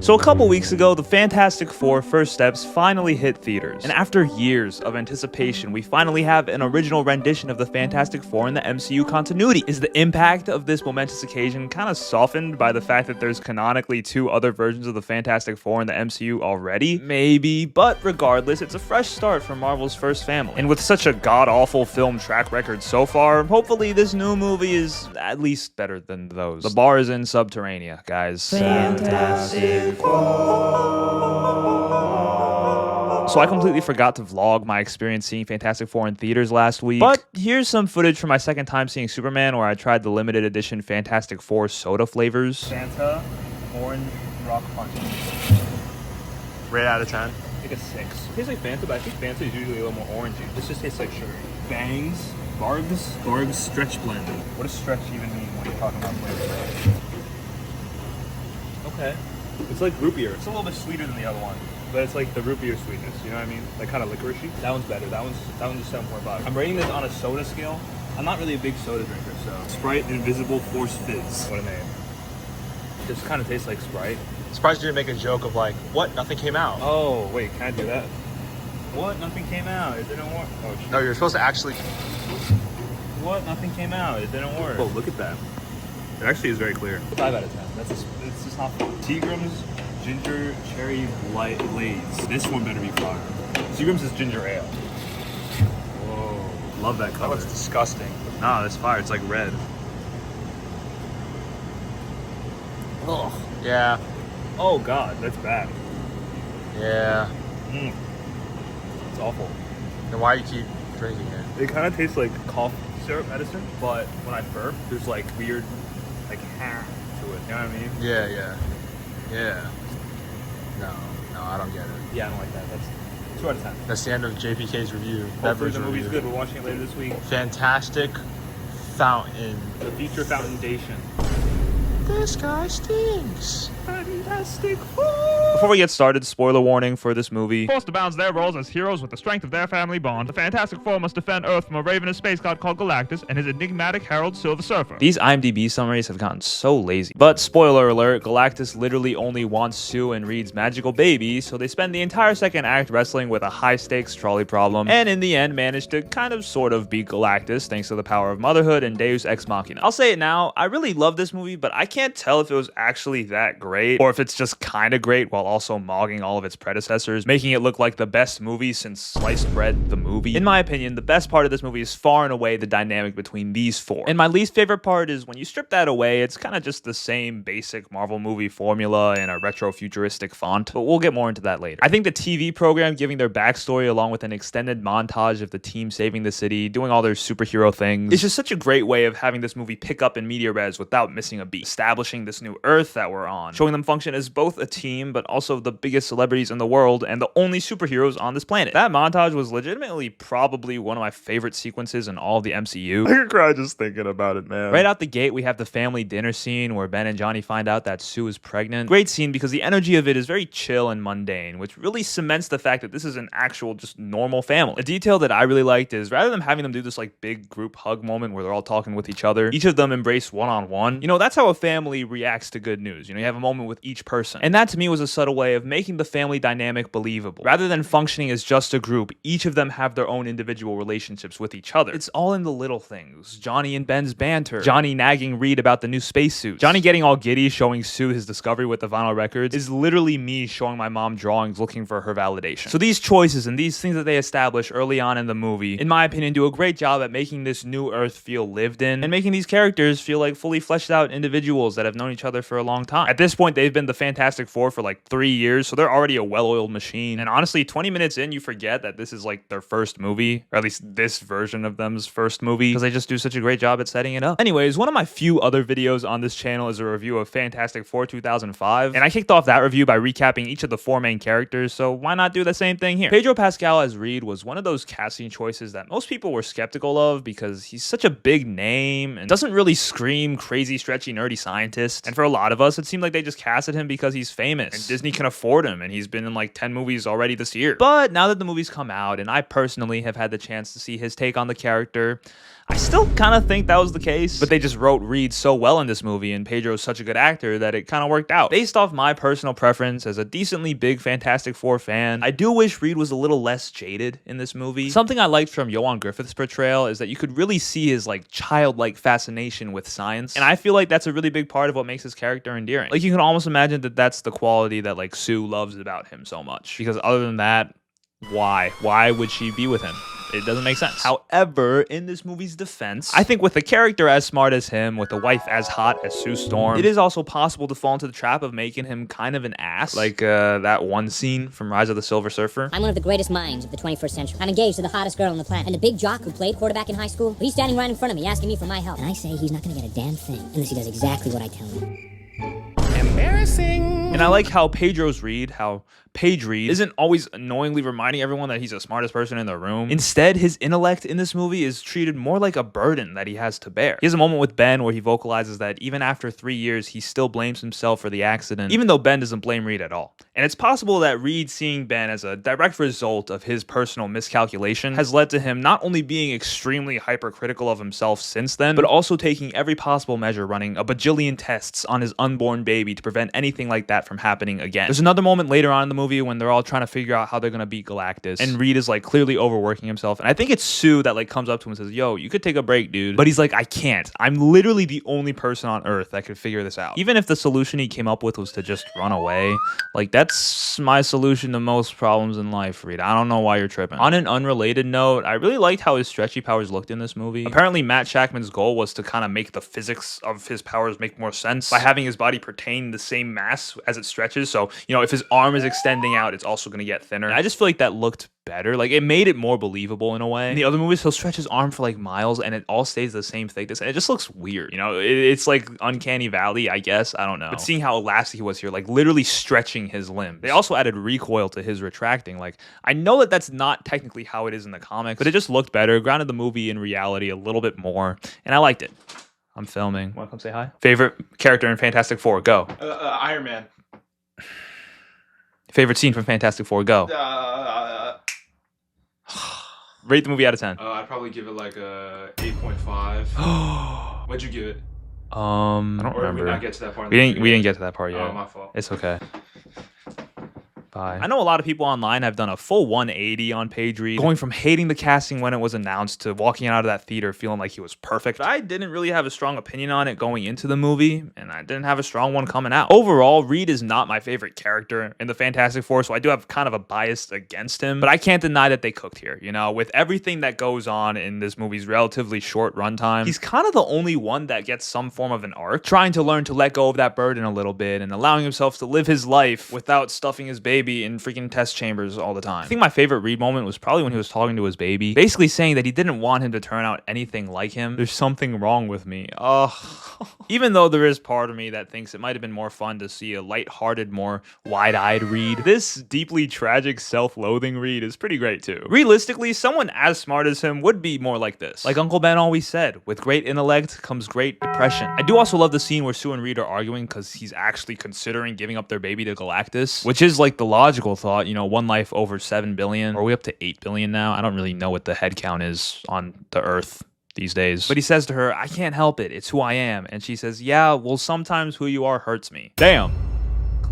So a couple weeks ago, the Fantastic Four First Steps finally hit theaters. And after years of anticipation, we finally have an original rendition of the Fantastic Four in the MCU continuity. Is the impact of this momentous occasion kind of softened by the fact that there's canonically two other versions of the Fantastic Four in the MCU already? Maybe, but regardless, it's a fresh start for Marvel's first family. And with such a god-awful film track record so far, hopefully this new movie is at least better than those. The bar is in Subterranea, guys. Fantastic. So I completely forgot to vlog my experience seeing Fantastic Four in theaters last week, but here's some footage from my second time seeing Superman where I tried the limited edition Fantastic Four soda flavors. Fanta, orange, rock punch. Rate out of 10. Like a 6. It tastes like Fanta, but I think Fanta is usually a little more orangey. This just tastes like sugar. Bangs, Barb's stretch blend. What does stretch even mean when you're talking about flavors? Okay. It's like root beer. It's a little bit sweeter than the other one, but it's like the root beer sweetness. You know what I mean? Like kind of licoricey. That one's better. That one's just 7.5. I'm rating this on a soda scale. I'm not really a big soda drinker, so Sprite Invisible Force Fizz. What a name. It just kind of tastes like Sprite. Surprised you didn't make a joke of like, what? Nothing came out. Oh wait, can I do that? What? Nothing came out. It didn't work. Oh shit. No, you're supposed to actually. What? Nothing came out. It didn't work. Oh, look at that. It actually is very clear. 5 out of 10. It's just not fun. Seagram's Ginger Cherry Light Lays. This one better be fire. Seagram's is ginger ale. Whoa. Love that color. That looks disgusting. Nah, that's fire. It's like red. Ugh. Yeah. Oh god, that's bad. Yeah. It's awful. Then why do you keep drinking it? It kind of tastes like cough syrup medicine, but when I burp, there's like weird, like ha to it. You know what I mean? Yeah. No, I don't get it. Yeah, I don't like that. That's 2 out of 10. That's the end of JPK's review. Hopefully Beverage the movie's review. good. We're watching it later this week. Fantastic fountain. The feature foundation. This guy stinks. Fantastic Four. Before we get started, spoiler warning for this movie. Forced to balance their roles as heroes with the strength of their family bond, the Fantastic Four must defend Earth from a ravenous space god called Galactus and his enigmatic herald Silver Surfer. These IMDb summaries have gotten so lazy. But spoiler alert, Galactus literally only wants Sue and Reed's magical baby, so they spend the entire second act wrestling with a high-stakes trolley problem, and in the end manage to kind of sort of beat Galactus thanks to the power of motherhood and Deus Ex Machina. I'll say it now, I really love this movie, but I can't tell if it was actually that great, or if it's just kind of great while also mogging all of its predecessors, making it look like the best movie since Sliced Bread the movie. In my opinion, the best part of this movie is far and away the dynamic between these four. And my least favorite part is when you strip that away, it's kind of just the same basic Marvel movie formula in a retro-futuristic font, but we'll get more into that later. I think the TV program giving their backstory along with an extended montage of the team saving the city, doing all their superhero things, is just such a great way of having this movie pick up in media res without missing a beat, establishing this new Earth that we're on, showing them function as both a team, but also the biggest celebrities in the world and the only superheroes on this planet. That montage was legitimately probably one of my favorite sequences in all of the MCU. I could cry just thinking about it, man. Right out the gate, we have the family dinner scene where Ben and Johnny find out that Sue is pregnant. Great scene because the energy of it is very chill and mundane, which really cements the fact that this is an actual just normal family. A detail that I really liked is rather than having them do this like big group hug moment where they're all talking with each other, each of them embrace one-on-one. You know, that's how a family reacts to good news. You know, you have a moment with each person. And that to me was a subtle way of making the family dynamic believable. Rather than functioning as just a group, each of them have their own individual relationships with each other. It's all in the little things. Johnny and Ben's banter. Johnny nagging Reed about the new spacesuits. Johnny getting all giddy showing Sue his discovery with the vinyl records is literally me showing my mom drawings looking for her validation. So these choices and these things that they establish early on in the movie, in my opinion, do a great job at making this new Earth feel lived in and making these characters feel like fully fleshed out individuals that have known each other for a long time. At this point, they've been the Fantastic Four for like 3 years, so they're already a well-oiled machine. And honestly, 20 minutes in, you forget that this is like their first movie, or at least this version of them's first movie, because they just do such a great job at setting it up. Anyways, one of my few other videos on this channel is a review of Fantastic Four 2005, and I kicked off that review by recapping each of the 4 main characters, so why not do the same thing here? Pedro Pascal as Reed was one of those casting choices that most people were skeptical of because he's such a big name and doesn't really scream crazy, stretchy, nerdy scientist. And for a lot of us, it seemed like they just casted him because he's famous and Disney can afford him, and he's been in like 10 movies already this year. But now that the movie's come out, and I personally have had the chance to see his take on the character, I still kind of think that was the case, but they just wrote Reed so well in this movie, and Pedro's such a good actor that it kind of worked out. Based off my personal preference as a decently big Fantastic Four fan, I do wish Reed was a little less jaded in this movie. Something I liked from Ioan Gruffudd's portrayal is that you could really see his like childlike fascination with science, and I feel like that's a really big part of what makes his character endearing. Like, you can almost imagine that that's the quality that like Sue loves about him so much, because other than that, why would she be with him? It doesn't make sense. However, in this movie's defense, I think with a character as smart as him, with a wife as hot as Sue Storm, it is also possible to fall into the trap of making him kind of an ass. Like that one scene from Rise of the Silver Surfer. I'm one of the greatest minds of the 21st century. I'm engaged to the hottest girl on the planet. And the big jock who played quarterback in high school, he's standing right in front of me asking me for my help. And I say he's not gonna get a damn thing unless he does exactly what I tell him. Embarrassing. And I like how Paige Reed isn't always annoyingly reminding everyone that he's the smartest person in the room. Instead, his intellect in this movie is treated more like a burden that he has to bear. He has a moment with Ben where he vocalizes that even after 3 years, he still blames himself for the accident, even though Ben doesn't blame Reed at all. And it's possible that Reed seeing Ben as a direct result of his personal miscalculation has led to him not only being extremely hypercritical of himself since then, but also taking every possible measure, running a bajillion tests on his unborn baby to prevent anything like that from happening again. There's another moment later on in the movie when they're all trying to figure out how they're gonna beat Galactus, and Reed is like clearly overworking himself, and I think it's Sue that like comes up to him and says, yo, you could take a break, dude. But he's like, I can't. I'm literally the only person on Earth that could figure this out. Even if the solution he came up with was to just run away, like that's my solution to most problems in life, Reed. I don't know why you're tripping. On an unrelated note, I really liked how his stretchy powers looked in this movie. Apparently Matt Shackman's goal was to kind of make the physics of his powers make more sense by having his body pertain the same mass as it stretches. So, you know, if his arm is extending out, it's also going to get thinner. And I just feel like that looked better. Like, it made it more believable in a way. In the other movies, he'll stretch his arm for like miles and it all stays the same thickness, and it just looks weird. You know, it's like Uncanny Valley, I guess. I don't know. But seeing how elastic he was here, like literally stretching his limb. They also added recoil to his retracting. Like, I know that that's not technically how it is in the comics, but it just looked better, grounded the movie in reality a little bit more, and I liked it. I'm filming. Want to come say hi? Favorite character in Fantastic Four? Go. Iron Man. Favorite scene from Fantastic Four? Go. Rate the movie out of 10. I'd probably give it like a 8.5. What'd you give it? I don't Or remember. did we not get to that part? We didn't get to that part yet. Oh, my fault. It's okay. Bye. I know a lot of people online have done a full 180 on Paige Reed, going from hating the casting when it was announced to walking out of that theater feeling like he was perfect. I didn't really have a strong opinion on it going into the movie, and I didn't have a strong one coming out. Overall, Reed is not my favorite character in the Fantastic Four, so I do have kind of a bias against him, but I can't deny that they cooked here. You know, with everything that goes on in this movie's relatively short runtime, he's kind of the only one that gets some form of an arc, trying to learn to let go of that burden a little bit and allowing himself to live his life without stuffing his baby in freaking test chambers all the time. I think my favorite Reed moment was probably when he was talking to his baby, basically saying that he didn't want him to turn out anything like him. There's something wrong with me. Even though there is part of me that thinks it might have been more fun to see a lighthearted, more wide-eyed Reed, this deeply tragic, self-loathing Reed is pretty great too. Realistically, someone as smart as him would be more like this. Like Uncle Ben always said, with great intellect comes great depression. I do also love the scene where Sue and Reed are arguing because he's actually considering giving up their baby to Galactus, which is like the logical thought, you know, one life over 7 billion. Or are we up to 8 billion now? I don't really know what the head count is on the Earth these days. But he says to her, I can't help it. It's who I am. And she says, yeah, well, sometimes who you are hurts me. Damn.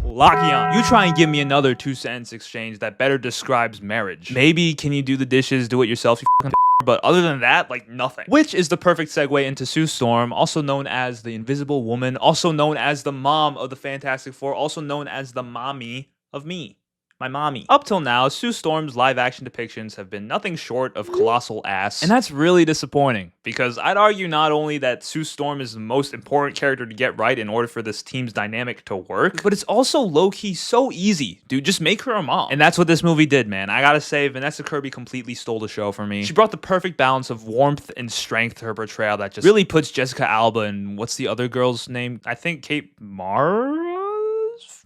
Lakian, you try and give me another 2-sentence exchange that better describes marriage. Maybe can you do the dishes, do it yourself, you fucking but other than that, like nothing. Which is the perfect segue into Sue Storm, also known as the Invisible Woman, also known as the mom of the Fantastic Four, also known as the mommy of me. My mommy. Up till now, Sue Storm's live-action depictions have been nothing short of colossal ass, and that's really disappointing, because I'd argue not only that Sue Storm is the most important character to get right in order for this team's dynamic to work, but it's also low-key so easy. Dude, just make her a mom. And that's what this movie did, man. I gotta say, Vanessa Kirby completely stole the show for me. She brought the perfect balance of warmth and strength to her portrayal that just really puts Jessica Alba and what's the other girl's name? I think Kate Mara?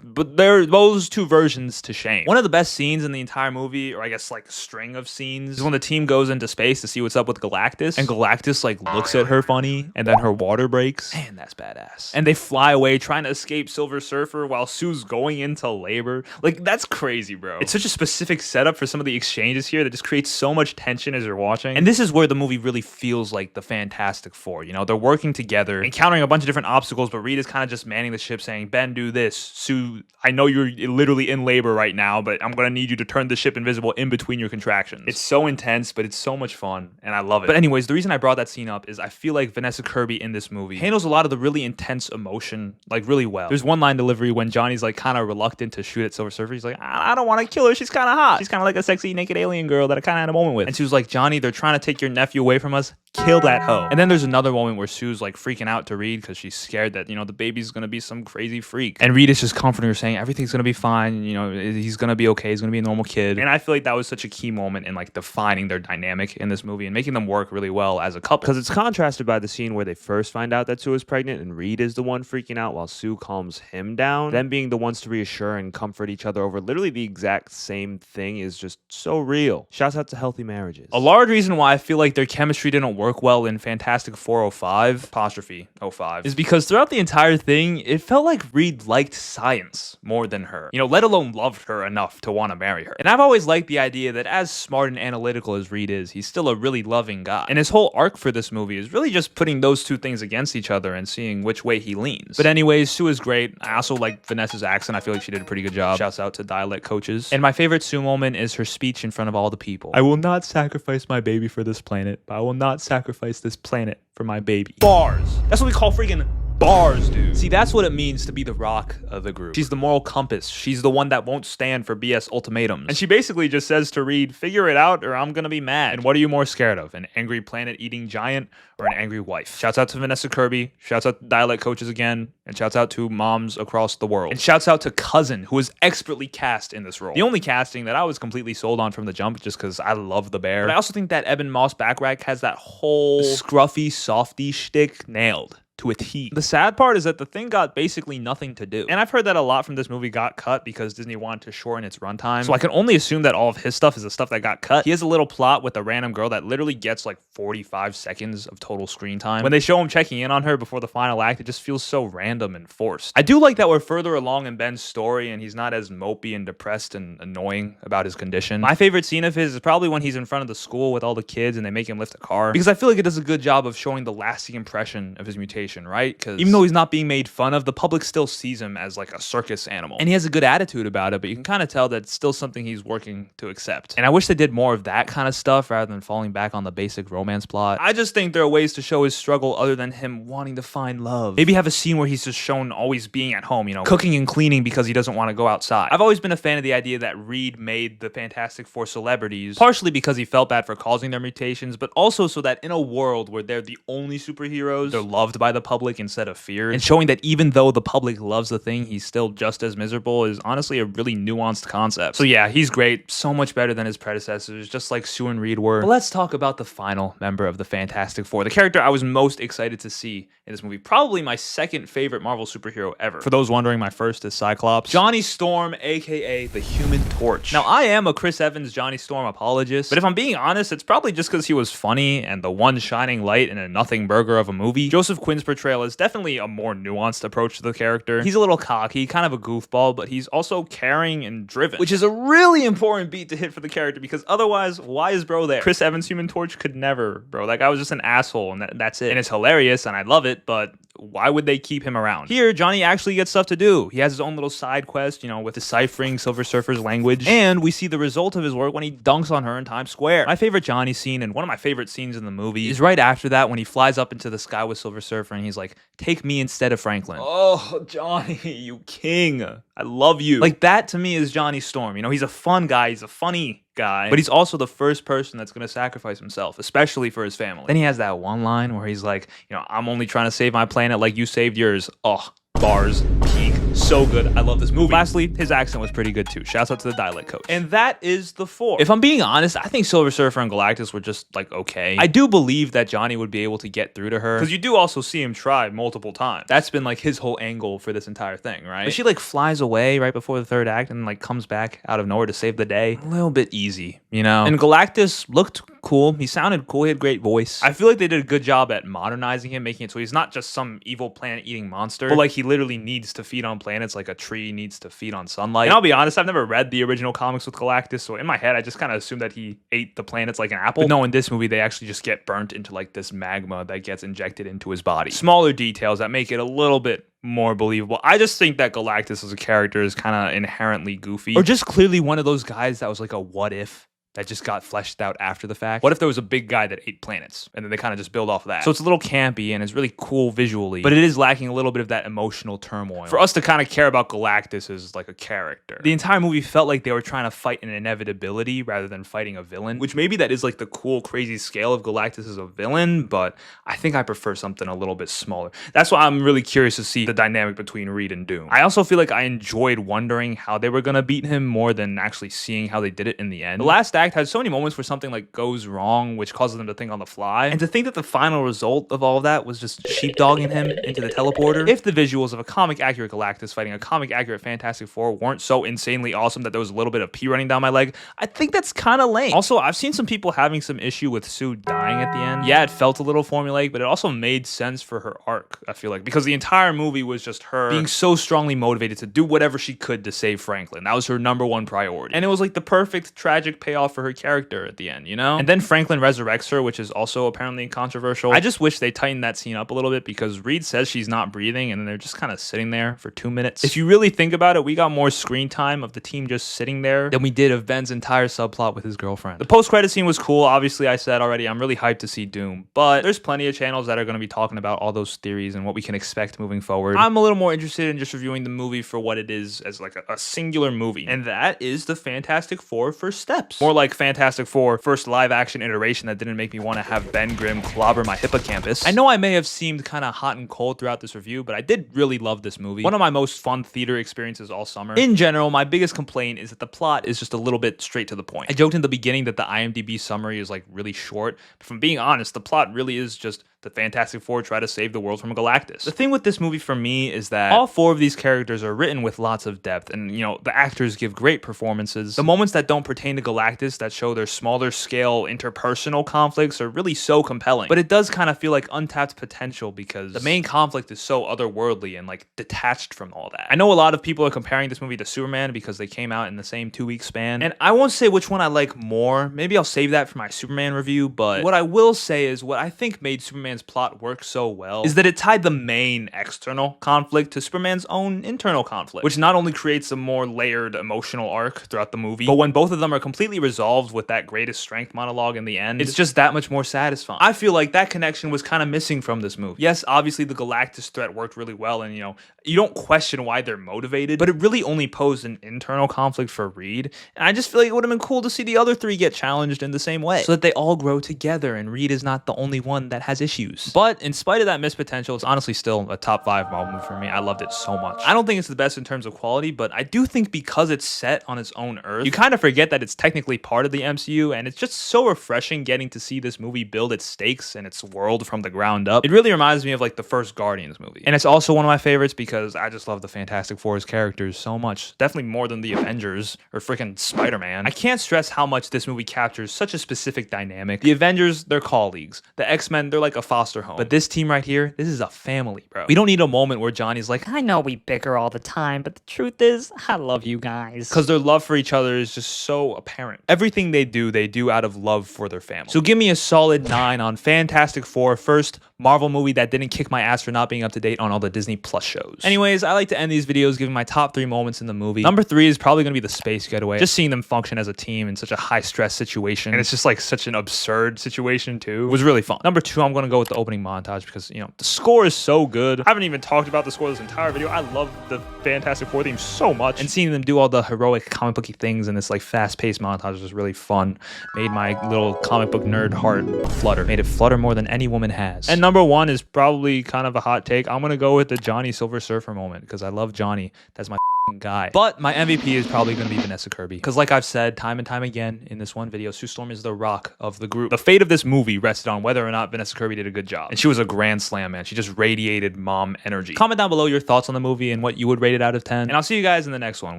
but they're those two versions to shame. One of the best scenes in the entire movie, or I guess like string of scenes, is when the team goes into space to see what's up with Galactus, and Galactus like looks at her funny, and then her water breaks. Man, that's badass. And they fly away trying to escape Silver Surfer while Sue's going into labor. Like, that's crazy, bro. It's such a specific setup for some of the exchanges here that just creates so much tension as you're watching. And this is where the movie really feels like the Fantastic Four. You know, they're working together, encountering a bunch of different obstacles, but Reed is kind of just manning the ship saying, Ben, do this. Sue, I know you're literally in labor right now, but I'm going to need you to turn the ship invisible in between your contractions. It's so intense, but it's so much fun, and I love it. But anyways, the reason I brought that scene up is I feel like Vanessa Kirby in this movie handles a lot of the really intense emotion, like, really well. There's one line delivery when Johnny's, like, kind of reluctant to shoot at Silver Surfer. He's like, I don't want to kill her. She's kind of hot. She's kind of like a sexy naked alien girl that I kind of had a moment with. And Sue's like, Johnny, they're trying to take your nephew away from us. Kill that hoe. And then there's another moment where Sue's, like, freaking out to Reed because she's scared that, you know, the baby's going to be some crazy freak. And Reed is just comforting her, saying everything's going to be fine. You know, he's going to be okay. He's going to be a normal kid. And I feel like that was such a key moment in, like, defining their dynamic in this movie and making them work really well as a couple. Because it's contrasted by the scene where they first find out that Sue is pregnant and Reed is the one freaking out while Sue calms him down. Them being the ones to reassure and comfort each other over literally the exact same thing is just so real. Shouts out to healthy marriages. A large reason why I feel like their chemistry didn't work well in Fantastic 405, apostrophe 05, is because throughout the entire thing, it felt like Reed liked science more than her. You know, let alone loved her enough to want to marry her. And I've always liked the idea that as smart and analytical as Reed is, he's still a really loving guy. And his whole arc for this movie is really just putting those two things against each other and seeing which way he leans. But anyways, Sue is great. I also like Vanessa's accent. I feel like she did a pretty good job. Shouts out to dialect coaches. And my favorite Sue moment is her speech in front of all the people. I will not sacrifice my baby for this planet, but I will not sacrifice this planet for my baby. Bars. That's what we call freaking bars, dude. See, that's what it means to be the rock of the group. She's the moral compass. She's the one that won't stand for BS ultimatums. And she basically just says to Reed, figure it out or I'm gonna be mad. And what are you more scared of? An angry planet-eating giant or an angry wife? Shouts out to Vanessa Kirby. Shouts out to dialect coaches again. And shouts out to moms across the world. And shouts out to Cousin, who is expertly cast in this role. The only casting that I was completely sold on from the jump just because I love the bear. But I also think that Eben Moss Backrack has that whole scruffy, softy shtick nailed to a T. The sad part is that the thing got basically nothing to do. And I've heard that a lot from this movie got cut because Disney wanted to shorten its runtime. So I can only assume that all of his stuff is the stuff that got cut. He has a little plot with a random girl that literally gets like 45 seconds of total screen time. When they show him checking in on her before the final act, it just feels so random and forced. I do like that we're further along in Ben's story and he's not as mopey and depressed and annoying about his condition. My favorite scene of his is probably when he's in front of the school with all the kids and they make him lift a car. Because I feel like it does a good job of showing the lasting impression of his mutation, right? Because even though he's not being made fun of, the public still sees him as like a circus animal. And he has a good attitude about it, but you can kind of tell that it's still something he's working to accept. And I wish they did more of that kind of stuff rather than falling back on the basic romance plot. I just think there are ways to show his struggle other than him wanting to find love. Maybe have a scene where he's just shown always being at home, you know, cooking and cleaning because he doesn't want to go outside. I've always been a fan of the idea that Reed made the Fantastic Four celebrities, partially because he felt bad for causing their mutations, but also so that in a world where they're the only superheroes, they're loved by the public instead of feared. And showing that even though the public loves the thing, he's still just as miserable is honestly a really nuanced concept. So yeah, he's great. So much better than his predecessors, just like Sue and Reed were. But let's talk about the final member of the Fantastic Four, the character I was most excited to see in this movie. Probably my second favorite Marvel superhero ever. For those wondering, my first is Cyclops. Johnny Storm, aka the Human Torch. Now, I am a Chris Evans Johnny Storm apologist, but if I'm being honest, it's probably just because he was funny and the one shining light in a nothing burger of a movie. Joseph Quinn's portrayal is definitely a more nuanced approach to the character. He's a little cocky, kind of a goofball, but he's also caring and driven, which is a really important beat to hit for the character because otherwise, why is bro there? Chris Evans Human Torch could never, bro. That guy was just an asshole and that's it. And it's hilarious and I love it, but why would they keep him around? Here, Johnny actually gets stuff to do. He has his own little side quest, you know, with deciphering Silver Surfer's language. And we see the result of his work when he dunks on her in Times Square. My favorite Johnny scene, and one of my favorite scenes in the movie, is right after that when he flies up into the sky with Silver Surfer and he's like, take me instead of Franklin. Oh, Johnny, you king. I love you. Like, that to me is Johnny Storm. You know, he's a fun guy. He's a funny guy, but he's also the first person that's going to sacrifice himself, especially for his family. Then he has that one line where he's like, you know, I'm only trying to save my planet like you saved yours. Oh, bars, peak. So good. I love this movie. Lastly, his accent was pretty good too. Shouts out to the dialect coach. And that is the 4. If I'm being honest, I think Silver Surfer and Galactus were just like okay. I do believe that Johnny would be able to get through to her because you do also see him try multiple times. That's been like his whole angle for this entire thing, right? But she like flies away right before the 3rd act and like comes back out of nowhere to save the day. A little bit easy, you know? And Galactus looked cool. He sounded cool. He had a great voice. I feel like they did a good job at modernizing him, making it so he's not just some evil planet-eating monster, but like he literally needs to feed on planets like a tree needs to feed on sunlight. And I'll be honest, I've never read the original comics with Galactus, so in my head, I just kind of assumed that he ate the planets like an apple. But no, in this movie, they actually just get burnt into like this magma that gets injected into his body. Smaller details that make it a little bit more believable. I just think that Galactus as a character is kind of inherently goofy, or just clearly one of those guys that was like a what if that just got fleshed out after the fact. What if there was a big guy that ate planets and then they kind of just build off of that? So it's a little campy and it's really cool visually, but it is lacking a little bit of that emotional turmoil for us to kind of care about Galactus as like a character. The entire movie felt like they were trying to fight an inevitability rather than fighting a villain, which maybe that is like the cool, crazy scale of Galactus as a villain, but I think I prefer something a little bit smaller. That's why I'm really curious to see the dynamic between Reed and Doom. I also feel like I enjoyed wondering how they were going to beat him more than actually seeing how they did it in the end. The last act has so many moments where something like goes wrong, which causes them to think on the fly. And to think that the final result of all of that was just sheepdogging him into the teleporter. If the visuals of a comic accurate Galactus fighting a comic accurate Fantastic Four weren't so insanely awesome that there was a little bit of pee running down my leg, I think that's kind of lame. Also, I've seen some people having some issue with Sue dying at the end. Yeah, it felt a little formulaic, but it also made sense for her arc, I feel like, because the entire movie was just her being so strongly motivated to do whatever she could to save Franklin. That was her #1 priority. And it was like the perfect tragic payoff for her character at the end, you know? And then Franklin resurrects her, which is also apparently controversial. I just wish they tightened that scene up a little bit because Reed says she's not breathing and then they're just kind of sitting there for 2 minutes. If you really think about it, we got more screen time of the team just sitting there than we did of Ben's entire subplot with his girlfriend. The post-credit scene was cool. Obviously, I said already, I'm really hyped to see Doom, but there's plenty of channels that are going to be talking about all those theories and what we can expect moving forward. I'm a little more interested in just reviewing the movie for what it is as like a singular movie, and that is the Fantastic Four First Steps. More like Fantastic Four First live-action iteration that didn't make me want to have Ben Grimm clobber my hippocampus. I know I may have seemed kind of hot and cold throughout this review, but I did really love this movie. One of my most fun theater experiences all summer. In general, my biggest complaint is that the plot is just a little bit straight to the point. I joked in the beginning that the IMDb summary is like really short, but from being honest, the plot really is just the Fantastic Four try to save the world from Galactus. The thing with this movie for me is that all 4 of these characters are written with lots of depth, and you know, the actors give great performances. The moments that don't pertain to Galactus that show their smaller scale interpersonal conflicts are really so compelling. But it does kind of feel like untapped potential because the main conflict is so otherworldly and like detached from all that. I know a lot of people are comparing this movie to Superman because they came out in the same 2-week span, and I won't say which one I like more. Maybe I'll save that for my Superman review, but what I will say is what I think made Superman's plot work so well is that it tied the main external conflict to Superman's own internal conflict, which not only creates a more layered emotional arc throughout the movie, but when both of them are completely resolved with that greatest strength monologue in the end, it's just that much more satisfying. I feel like that connection was kind of missing from this movie. Yes, obviously the Galactus threat worked really well, and you know, you don't question why they're motivated, but it really only posed an internal conflict for Reed, and I just feel like it would have been cool to see the other 3 get challenged in the same way, so that they all grow together and Reed is not the only one that has issues. But in spite of that missed potential, it's honestly still a top 5 Marvel movie for me. I loved it so much. I don't think it's the best in terms of quality, but I do think because it's set on its own Earth, you kind of forget that it's technically part of the MCU, and it's just so refreshing getting to see this movie build its stakes and its world from the ground up. It really reminds me of like the first Guardians movie. And it's also one of my favorites because I just love the Fantastic Four's characters so much. Definitely more than the Avengers or freaking Spider-Man. I can't stress how much this movie captures such a specific dynamic. The Avengers, they're colleagues. The X-Men, they're like a foster home. But this team right here, this is a family, bro. We don't need a moment where Johnny's like, I know we bicker all the time, but the truth is, I love you guys. because their love for each other is just so apparent. Everything they do out of love for their family. So give me a solid 9 on Fantastic Four, first Marvel movie that didn't kick my ass for not being up to date on all the Disney Plus shows. Anyways, I like to end these videos giving my top 3 moments in the movie. Number 3 is probably going to be the space getaway. Just seeing them function as a team in such a high stress situation, and it's just like such an absurd situation too, was really fun. Number 2, I'm going to go with the opening montage because, you know, the score is so good. I haven't even talked about the score this entire video. I love the Fantastic Four theme so much, and seeing them do all the heroic comic booky things in this like fast-paced montage was really fun. Made my little comic book nerd heart flutter. Made it flutter more than any woman has. And number number one is probably kind of a hot take. I'm gonna go with the Johnny Silver Surfer moment because I love Johnny. That's my guy. But my MVP is probably gonna be Vanessa Kirby because, like I've said time and time again in this one video, Sue Storm is the rock of the group. The fate of this movie rested on whether or not Vanessa Kirby did a good job, and she was a grand slam, man. She just radiated mom energy. Comment down below your thoughts on the movie and what you would rate it out of 10, and I'll see you guys in the next one,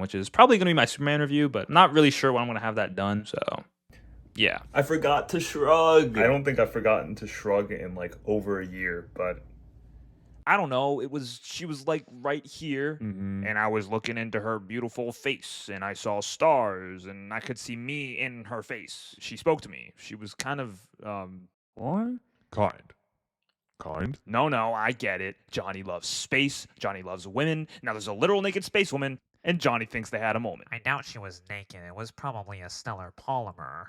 which is probably gonna be my Superman review, but I'm not really sure when I'm gonna have that done. So yeah. I forgot to shrug. I don't think I've forgotten to shrug in like over a year, but I don't know. She was like right here, and I was looking into her beautiful face, and I saw stars, and I could see me in her face. She spoke to me. She was kind of what? Kind? No, I get it. Johnny loves space. Johnny loves women. Now there's a literal naked space woman, and Johnny thinks they had a moment. I doubt she was naked. It was probably a stellar polymer.